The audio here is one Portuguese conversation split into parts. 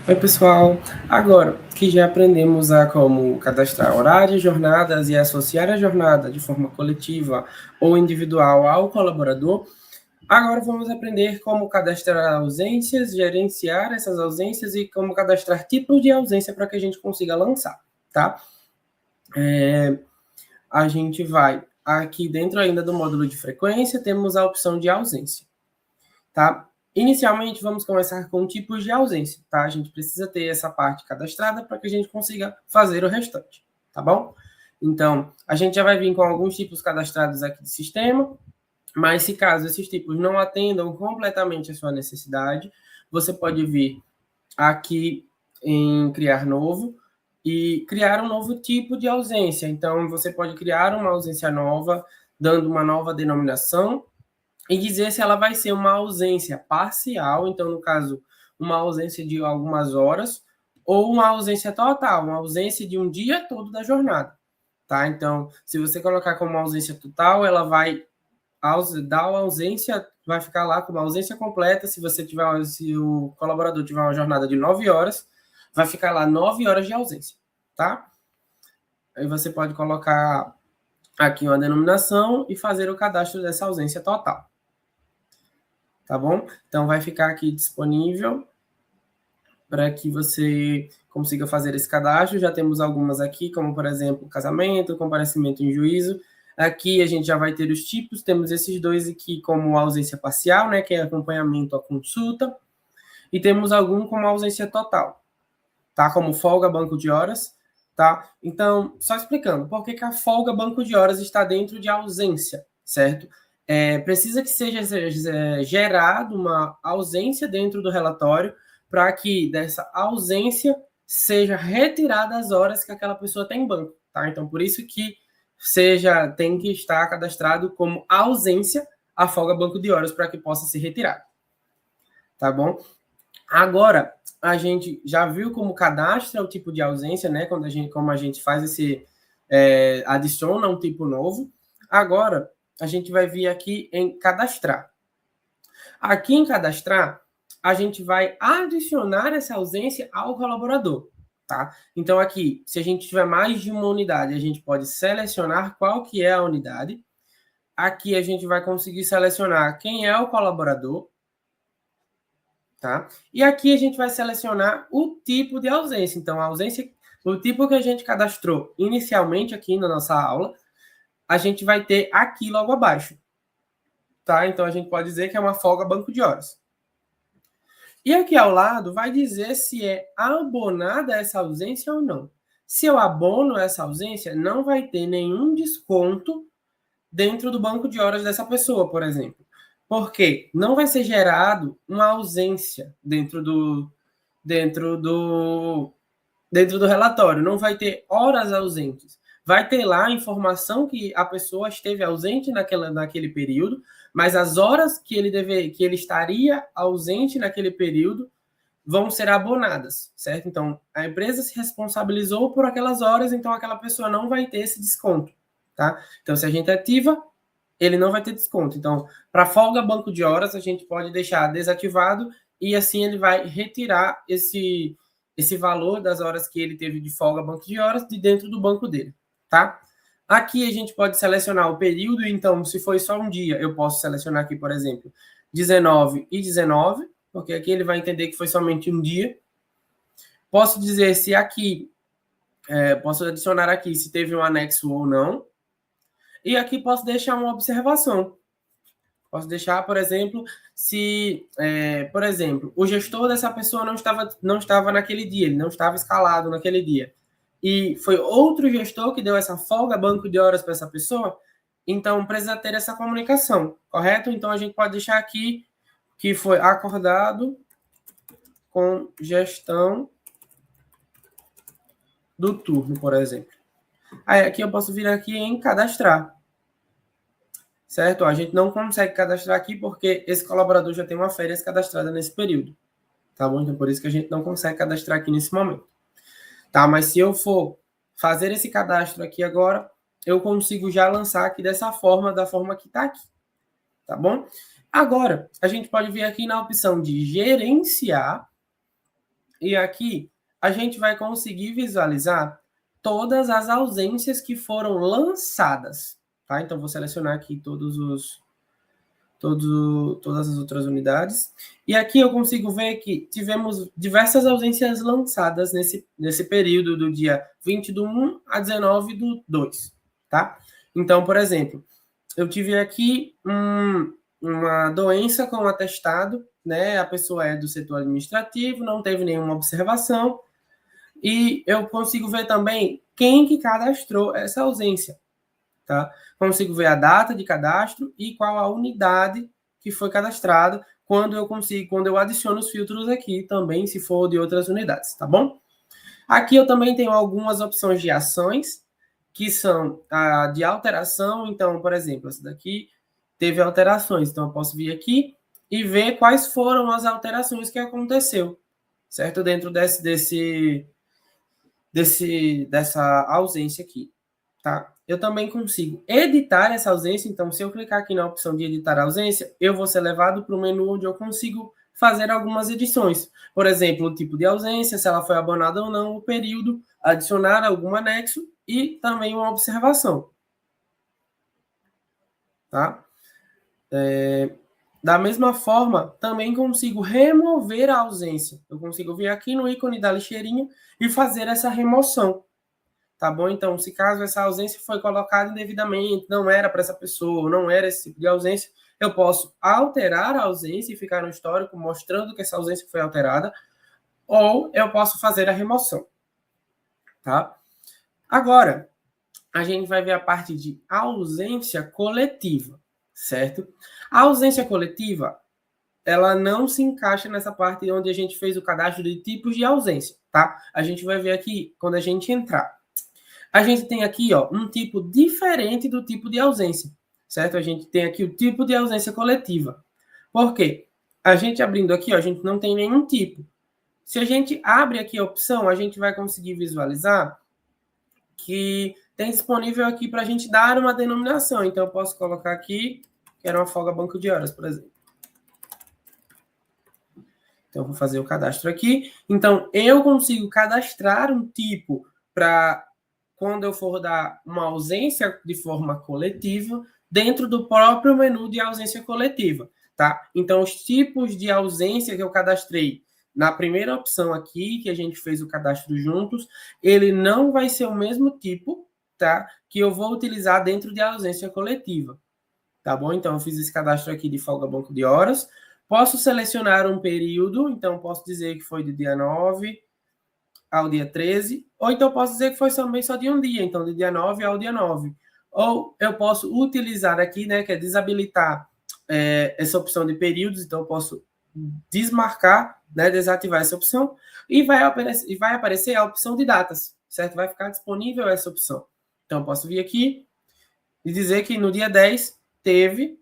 Oi, pessoal! Agora que já aprendemos a como cadastrar horários, jornadas e associar a jornada de forma coletiva ou individual ao colaborador, agora vamos aprender como cadastrar ausências, gerenciar essas ausências e como cadastrar tipos de ausência para que a gente consiga lançar, tá? A gente vai aqui dentro ainda do módulo de frequência, temos a opção de ausência, tá? Inicialmente, vamos começar com tipos de ausência, tá? A gente precisa ter essa parte cadastrada para que a gente consiga fazer o restante, tá bom? Então, a gente já vai vir com alguns tipos cadastrados aqui do sistema, mas se caso esses tipos não atendam completamente a sua necessidade, você pode vir aqui em criar novo e criar um novo tipo de ausência. Então, você pode criar uma ausência nova, dando uma nova denominação, e dizer se ela vai ser uma ausência parcial, então, no caso, uma ausência de algumas horas, ou uma ausência total, uma ausência de um dia todo da jornada, tá? Então, se você colocar como uma ausência total, ela vai dar uma ausência, vai ficar lá como uma ausência completa. Se o colaborador tiver uma jornada de 9 horas, vai ficar lá 9 horas de ausência, tá? Aí você pode colocar aqui uma denominação e fazer o cadastro dessa ausência total. Tá bom? Então, vai ficar aqui disponível para que você consiga fazer esse cadastro. Já temos algumas aqui, como, por exemplo, casamento, comparecimento em juízo. Aqui a gente já vai ter os tipos. Temos esses dois aqui como ausência parcial, né, que é acompanhamento à consulta. E temos algum como ausência total, tá? Como folga, banco de horas, tá? Então, só explicando, por que a folga, banco de horas está dentro de ausência, certo? Precisa que seja gerado uma ausência dentro do relatório para que dessa ausência seja retirada as horas que aquela pessoa tem em banco, tá? Então, por isso que tem que estar cadastrado como ausência a folga banco de horas para que possa ser retirado, tá bom? Agora, a gente já viu como cadastra o tipo de ausência, né? Como a gente faz adiciona um tipo novo. Agora, a gente vai vir aqui em cadastrar. Aqui em cadastrar, a gente vai adicionar essa ausência ao colaborador, tá? Então, aqui, se a gente tiver mais de uma unidade, a gente pode selecionar qual que é a unidade. Aqui, a gente vai conseguir selecionar quem é o colaborador, tá? E aqui, a gente vai selecionar o tipo de ausência. Então, a ausência, o tipo que a gente cadastrou inicialmente aqui na nossa aula, a gente vai ter aqui logo abaixo, tá? Então, a gente pode dizer que é uma folga banco de horas. E aqui ao lado vai dizer se é abonada essa ausência ou não. Se eu abono essa ausência, não vai ter nenhum desconto dentro do banco de horas dessa pessoa, por exemplo. Porque não vai ser gerado uma ausência dentro do relatório, não vai ter horas ausentes. Vai ter lá a informação que a pessoa esteve ausente naquele período, mas as horas que ele estaria ausente naquele período vão ser abonadas, certo? Então, a empresa se responsabilizou por aquelas horas, então aquela pessoa não vai ter esse desconto, tá? Então, se a gente ativa, ele não vai ter desconto. Então, para folga banco de horas, a gente pode deixar desativado e assim ele vai retirar esse valor das horas que ele teve de folga banco de horas de dentro do banco dele, tá? Aqui a gente pode selecionar o período, então, se foi só um dia, eu posso selecionar aqui, por exemplo, 19 e 19, porque aqui ele vai entender que foi somente um dia. Posso dizer se aqui, posso adicionar aqui se teve um anexo ou não. E aqui posso deixar uma observação. Posso deixar, por exemplo, por exemplo, o gestor dessa pessoa não estava naquele dia, ele não estava escalado naquele dia. E foi outro gestor que deu essa folga, banco de horas para essa pessoa, então precisa ter essa comunicação, correto? Então a gente pode deixar aqui que foi acordado com gestão do turno, por exemplo. Aí aqui eu posso vir aqui em cadastrar. Certo? A gente não consegue cadastrar aqui porque esse colaborador já tem uma férias cadastrada nesse período. Tá bom? Então, por isso que a gente não consegue cadastrar aqui nesse momento. Tá? Mas se eu for fazer esse cadastro aqui agora, eu consigo já lançar aqui dessa forma, da forma que está aqui. tá bom? Agora, a gente pode vir aqui na opção de gerenciar, e aqui a gente vai conseguir visualizar todas as ausências que foram lançadas, tá? Então, vou selecionar aqui todas as outras unidades. E aqui eu consigo ver que tivemos diversas ausências lançadas nesse período do dia 20 do 1 a 19 do 2, tá? Então, por exemplo, eu tive aqui uma doença com atestado, né? A pessoa é do setor administrativo, não teve nenhuma observação, e eu consigo ver também quem que cadastrou essa ausência, tá? Consigo ver a data de cadastro e qual a unidade que foi cadastrada quando eu adiciono os filtros aqui também, se for de outras unidades, tá bom? Aqui eu também tenho algumas opções de ações, que são a de alteração. Então, por exemplo, essa daqui teve alterações, então eu posso vir aqui e ver quais foram as alterações que aconteceu, certo? Dentro dessa ausência aqui, tá? Eu também consigo editar essa ausência, então se eu clicar aqui na opção de editar a ausência, eu vou ser levado para o menu onde eu consigo fazer algumas edições. Por exemplo, o tipo de ausência, se ela foi abonada ou não, o período, adicionar algum anexo e também uma observação, tá? Da mesma forma, também consigo remover a ausência. Eu consigo vir aqui no ícone da lixeirinha e fazer essa remoção. Tá bom? Então, se caso essa ausência foi colocada indevidamente, não era para essa pessoa, não era esse tipo de ausência, eu posso alterar a ausência e ficar no histórico mostrando que essa ausência foi alterada, ou eu posso fazer a remoção, tá? Agora, a gente vai ver a parte de ausência coletiva, certo? A ausência coletiva, ela não se encaixa nessa parte onde a gente fez o cadastro de tipos de ausência, tá? A gente vai ver aqui quando a gente entrar. A gente tem aqui, ó, um tipo diferente do tipo de ausência, certo? A gente tem aqui o tipo de ausência coletiva. Por quê? A gente abrindo aqui, ó, a gente não tem nenhum tipo. Se a gente abre aqui a opção, a gente vai conseguir visualizar que tem disponível aqui para a gente dar uma denominação. Então, eu posso colocar aqui, que era uma folga banco de horas, por exemplo. Então, eu vou fazer o cadastro aqui. Então, eu consigo cadastrar um tipo para quando eu for dar uma ausência de forma coletiva dentro do próprio menu de ausência coletiva, tá? Então, os tipos de ausência que eu cadastrei na primeira opção aqui, que a gente fez o cadastro juntos, ele não vai ser o mesmo tipo, tá? Que eu vou utilizar dentro de ausência coletiva, tá bom? Então, eu fiz esse cadastro aqui de folga banco de horas. Posso selecionar um período, então posso dizer que foi de dia 9 ao dia 13, ou então posso dizer que foi também só de um dia, então de dia 9 ao dia 9. Ou eu posso utilizar aqui, né, que é desabilitar essa opção de períodos, então eu posso desmarcar, né, desativar essa opção, e vai aparecer a opção de datas, certo? Vai ficar disponível essa opção. Então eu posso vir aqui e dizer que no dia 10 teve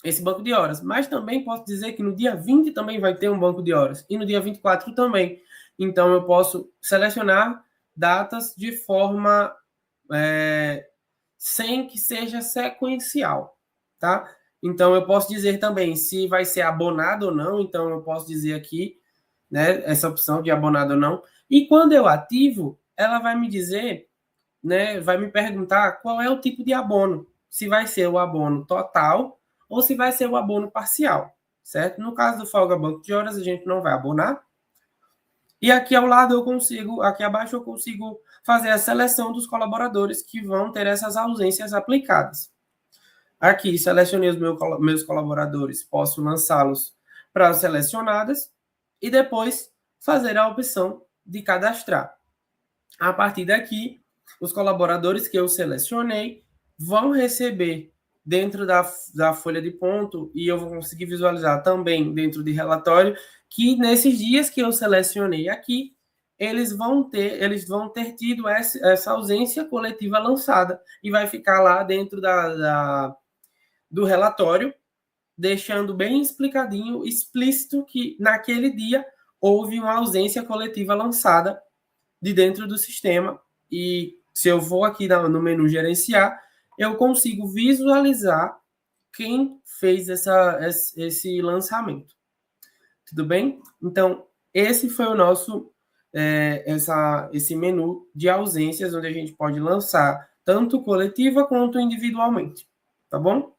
esse banco de horas, mas também posso dizer que no dia 20 também vai ter um banco de horas, e no dia 24 também. Então, eu posso selecionar datas de forma sem que seja sequencial, tá? Então, eu posso dizer também se vai ser abonado ou não. Então, eu posso dizer aqui, né, essa opção de abonado ou não. E quando eu ativo, ela vai me dizer, né, vai me perguntar qual é o tipo de abono. Se vai ser o abono total ou se vai ser o abono parcial, certo? No caso do folga banco de horas, a gente não vai abonar. E aqui ao lado eu consigo, aqui abaixo eu consigo fazer a seleção dos colaboradores que vão ter essas ausências aplicadas. Aqui selecionei os meus colaboradores, posso lançá-los para as selecionadas e depois fazer a opção de cadastrar. A partir daqui, os colaboradores que eu selecionei vão receber dentro da folha de ponto, e eu vou conseguir visualizar também dentro de relatório, que nesses dias que eu selecionei aqui, eles vão ter tido essa ausência coletiva lançada, e vai ficar lá dentro do relatório, deixando bem explicadinho, explícito, que naquele dia houve uma ausência coletiva lançada de dentro do sistema. E se eu vou aqui no menu gerenciar, eu consigo visualizar quem fez esse lançamento. Tudo bem? Então, esse foi o nosso esse menu de ausências, onde a gente pode lançar tanto coletiva quanto individualmente. Tá bom?